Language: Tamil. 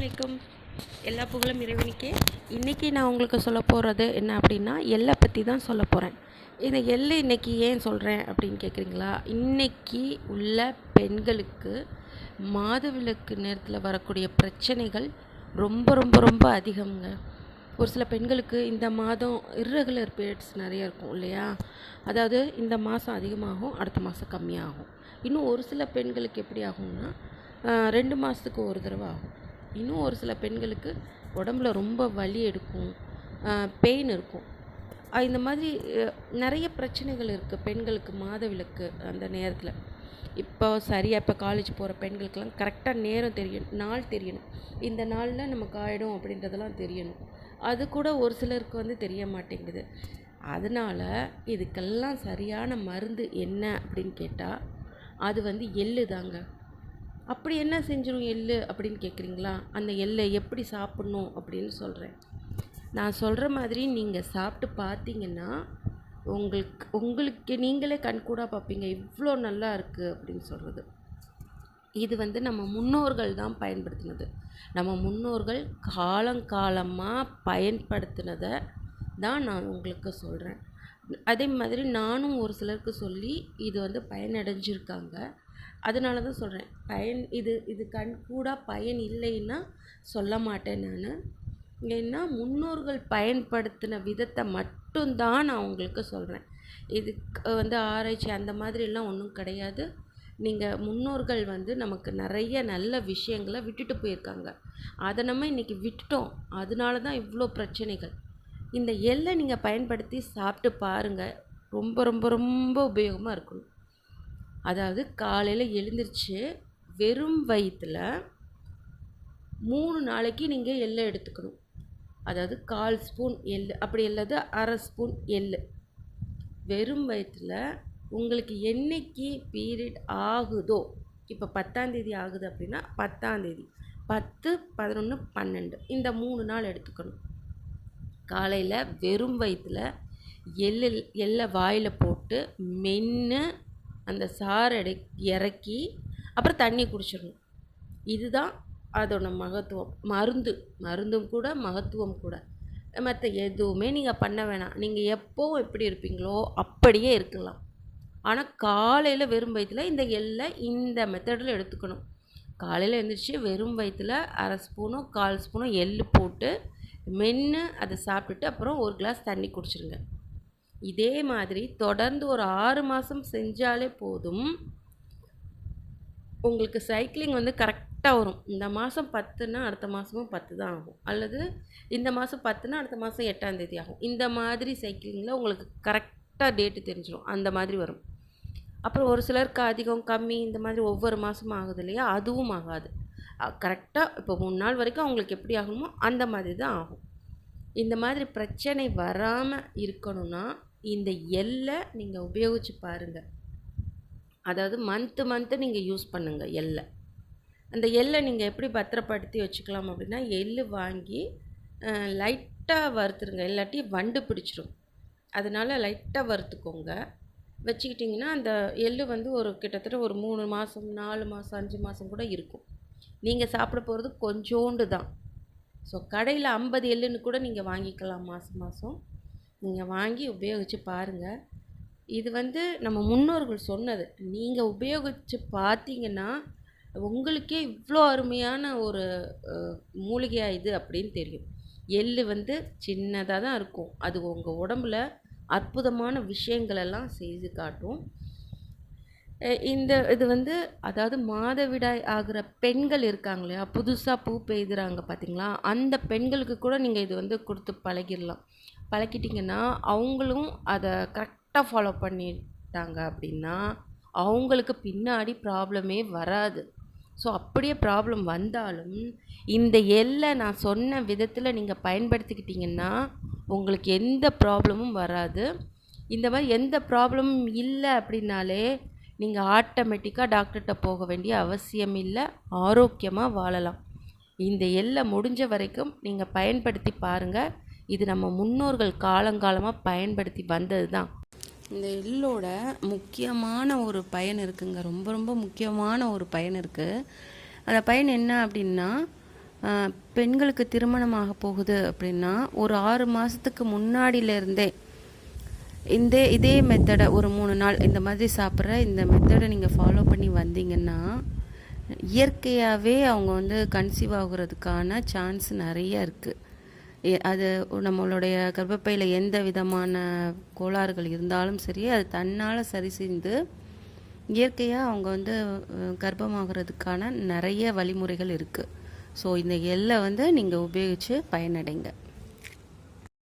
அலைக்கும். எல்லா புகழும் இறைவனுக்கே. இன்றைக்கி நான் உங்களுக்கு சொல்ல போகிறது என்ன அப்படின்னா, எள்ளை பற்றி தான் சொல்ல போகிறேன். இந்த எள்ளு இன்றைக்கி ஏன் சொல்கிறேன் அப்படின்னு கேட்குறீங்களா? இன்றைக்கி உள்ள பெண்களுக்கு மாதவிலக்கு நேரத்தில் வரக்கூடிய பிரச்சனைகள் ரொம்ப ரொம்ப ரொம்ப அதிகம்ங்க. ஒரு சில பெண்களுக்கு இந்த மாதம் இர்ரெகுலர் பீரியட்ஸ் நிறைய இருக்கும் இல்லையா? அதாவது இந்த மாதம் அதிகமாகும், அடுத்த மாதம் கம்மியாகும். இன்னும் ஒரு சில பெண்களுக்கு எப்படி ஆகும்னா 2 மாதத்துக்கு ஒரு தடவை ஆகும். இன்னும் ஒரு சில பெண்களுக்கு உடம்புல ரொம்ப வலி எடுக்கும், பெயின் இருக்கும். இந்த மாதிரி நிறைய பிரச்சனைகள் இருக்குது பெண்களுக்கு மாதவிலக்கு அந்த நேரத்தில். இப்போ காலேஜ் போகிற பெண்களுக்கெல்லாம் கரெக்டாக நேரம் தெரியணும், நாள் தெரியணும். இந்த நாளில் நமக்கு ஆகிடும் அப்படின்றதெல்லாம் தெரியணும். அது கூட ஒரு சிலருக்கு தெரிய மாட்டேங்குது. அதனால் இதுக்கெல்லாம் சரியான மருந்து என்ன அப்படின்னு கேட்டால் அது எள்ளு தாங்க. அப்படி என்ன செஞ்சிடும் எள்ளு அப்படின்னு கேட்குறீங்களா? அந்த எள்ளை எப்படி சாப்பிட்ணும் அப்படின்னு சொல்கிறேன். நான் சொல்கிற மாதிரி நீங்கள் சாப்பிட்டு பார்த்தீங்கன்னா உங்களுக்கு நீங்களே கண்கூடாக பார்ப்பீங்க, இவ்வளோ நல்லா இருக்குது அப்படின்னு சொல்கிறது. இது நம்ம முன்னோர்கள் தான் பயன்படுத்தினது. நம்ம முன்னோர்கள் காலங்காலமாக பயன்படுத்தினதை தான் நான் உங்களுக்கு சொல்கிறேன். அதே மாதிரி நானும் ஒரு சிலருக்கு சொல்லி இது பயனடைஞ்சிருக்காங்க. அதனால தான் சொல்கிறேன். இது கண்கூடாக பயன் இல்லைன்னா சொல்ல மாட்டேன் நான். ஏன்னா முன்னோர்கள் பயன்படுத்தின விதத்தை மட்டும்தான் நான் உங்களுக்கு சொல்கிறேன். இதுக்கு ஆராய்ச்சி அந்த மாதிரிலாம் ஒன்றும் கிடையாது. நீங்கள் முன்னோர்கள் நமக்கு நிறைய நல்ல விஷயங்களை விட்டுட்டு போயிருக்காங்க. அதை நம்ம இன்றைக்கி விட்டுட்டோம். அதனால தான் இவ்வளோ பிரச்சனைகள். இந்த எள்ளை நீங்கள் பயன்படுத்தி சாப்பிட்டு பாருங்கள். ரொம்ப ரொம்ப ரொம்ப உபயோகமாக இருக்கணும். அதாவது காலையில் எழுந்திரிச்சு வெறும் வயிற்றில் 3 நாளைக்கு நீங்கள் எள்ளை எடுத்துக்கணும். அதாவது 1/4 ஸ்பூன் எள், அப்படி இல்லாத 1/2 ஸ்பூன் எள். வெறும் வயிற்றில் உங்களுக்கு என்னைக்கு பீரியட் ஆகுதோ, இப்போ 10ஆம் தேதி ஆகுது அப்படின்னா 10ஆம் தேதி 10, 11, 12 இந்த 3 நாள் எடுத்துக்கணும். காலையில் வெறும் வயிற்றில் எள்ளை வாயில் போட்டு மென்று அந்த சாறை இறக்கி அப்புறம் தண்ணி குடிச்சிடணும். இதுதான் அதோட மகத்துவம். மருந்தும் கூட மகத்துவம் கூட. மற்ற எதுவுமே நீங்கள் பண்ண வேணாம். நீங்கள் எப்போவும் எப்படி இருப்பீங்களோ அப்படியே இருக்கலாம். ஆனால் காலையில் வெறும் வயிற்றில் இந்த எள்ளை இந்த மெத்தடில் எடுத்துக்கணும். காலையில் எழுந்திரிச்சு வெறும் வயிற்றில் 1/2 ஸ்பூனோ 1/4 ஸ்பூனோ எள் போட்டு மென்று அதை சாப்பிட்டுட்டு அப்புறம் 1 கிளாஸ் தண்ணி குடிச்சிருங்க. இதே மாதிரி தொடர்ந்து ஒரு 6 மாதம் செஞ்சாலே போதும். உங்களுக்கு சைக்கிளிங் கரெக்டாக வரும். இந்த மாதம் 10ன்னா அடுத்த மாதமும் 10 தான் ஆகும். அல்லது இந்த மாதம் 10ன்னா அடுத்த மாதம் 8ஆம் தேதி ஆகும். இந்த மாதிரி சைக்கிளிங்கில் உங்களுக்கு கரெக்டாக டேட்டு தெரிஞ்சிடும். அந்த மாதிரி வரும். அப்புறம் ஒரு சிலருக்கு அதிகம் கம்மி இந்த மாதிரி ஒவ்வொரு மாதமும் ஆகுது இல்லையா? அதுவும் ஆகாது. கரெக்டாக இப்போ 3 நாள் வரைக்கும் அவங்களுக்கு எப்படி ஆகணுமோ அந்த மாதிரி தான் ஆகும். இந்த மாதிரி பிரச்சனை வராமல் இருக்கணும்னா இந்த எள்ளை நீங்கள் உபயோகித்து பாருங்கள். அதாவது மந்த்து நீங்கள் யூஸ் பண்ணுங்கள் எள்ளை. அந்த எள்ளை நீங்கள் எப்படி பத்திரப்படுத்தி வச்சுக்கலாம் அப்படின்னா, எள் வாங்கி லைட்டாக வறுத்துருங்க. இல்லாட்டி வண்டு பிடிச்சிரும். அதனால் லைட்டாக வறுத்துக்கோங்க. வச்சுக்கிட்டிங்கன்னா அந்த எள் ஒரு கிட்டத்தட்ட ஒரு 3 மாதம் 4 மாதம் 5 மாதம் கூட இருக்கும். நீங்கள் சாப்பிட போகிறது கொஞ்சோண்டு தான். ஸோ கடையில் 50 எள்ளுன்னு கூட நீங்கள் வாங்கிக்கலாம். மாதம் நீங்கள் வாங்கி உபயோகித்து பாருங்கள். இது நம்ம முன்னோர்கள் சொன்னது. நீங்கள் உபயோகித்து பார்த்தீங்கன்னா உங்களுக்கே இவ்வளோ அருமையான ஒரு மூலிகையாக இது அப்படின்னு தெரியும். எள் சின்னதாக தான் இருக்கும். அது உங்கள் உடம்புல அற்புதமான விஷயங்களெல்லாம் செய்து காட்டும். இது அதாவது மாதவிடாய் ஆகிற பெண்கள் இருக்காங்க இல்லையா? புதுசாக பூ பெய்துறாங்க பார்த்தீங்களா? அந்த பெண்களுக்கு கூட நீங்கள் இது கொடுத்து பழக்கிட்டிங்கன்னா அவங்களும் அதை கரெக்டாக ஃபாலோ பண்ணிட்டாங்க அப்படின்னா அவங்களுக்கு பின்னாடி ப்ராப்ளமே வராது. ஸோ அப்படியே ப்ராப்ளம் வந்தாலும் இந்த எள்ளை நான் சொன்ன விதத்தில் நீங்கள் பயன்படுத்திக்கிட்டிங்கன்னா உங்களுக்கு எந்த ப்ராப்ளமும் வராது. இந்த மாதிரி எந்த ப்ராப்ளமும் இல்லை அப்படின்னாலே நீங்கள் ஆட்டோமேட்டிக்காக டாக்டர்கிட்ட போக வேண்டிய அவசியம் இல்லை. ஆரோக்கியமாக வாழலாம். இந்த எள்ளை முடிஞ்ச வரைக்கும் நீங்கள் பயன்படுத்தி பாருங்கள். இது நம்ம முன்னோர்கள் காலங்காலமாக பயன்படுத்தி வந்தது தான். இந்த எள்ளோட முக்கியமான ஒரு பயன் இருக்குங்க. ரொம்ப ரொம்ப முக்கியமான ஒரு பயன் இருக்குது. அந்த பயன் என்ன அப்படின்னா, பெண்களுக்கு திருமணமாக போகுது அப்படின்னா ஒரு 6 மாதத்துக்கு முன்னாடியிலேருந்தே இதே மெத்தடை ஒரு 3 நாள் இந்த மாதிரி சாப்பிட்ற இந்த மெத்தடை நீங்கள் ஃபாலோ பண்ணி வந்தீங்கன்னா இயற்கையாகவே அவங்க வந்து கன்சீவ் ஆகுறதுக்கான சான்ஸ் நிறைய இருக்குது. அது நம்மளுடைய கர்ப்பப்பையில் எந்த விதமான கோளாறுகள் இருந்தாலும் சரி, அது தன்னால் சரி செய்து இயற்கையாக அவங்க வந்து கர்ப்பமாகிறதுக்கான நிறைய வழிமுறைகள் இருக்குது. ஸோ இந்த எல்லை வந்து நீங்கள் உபயோகித்து பயனடைங்க.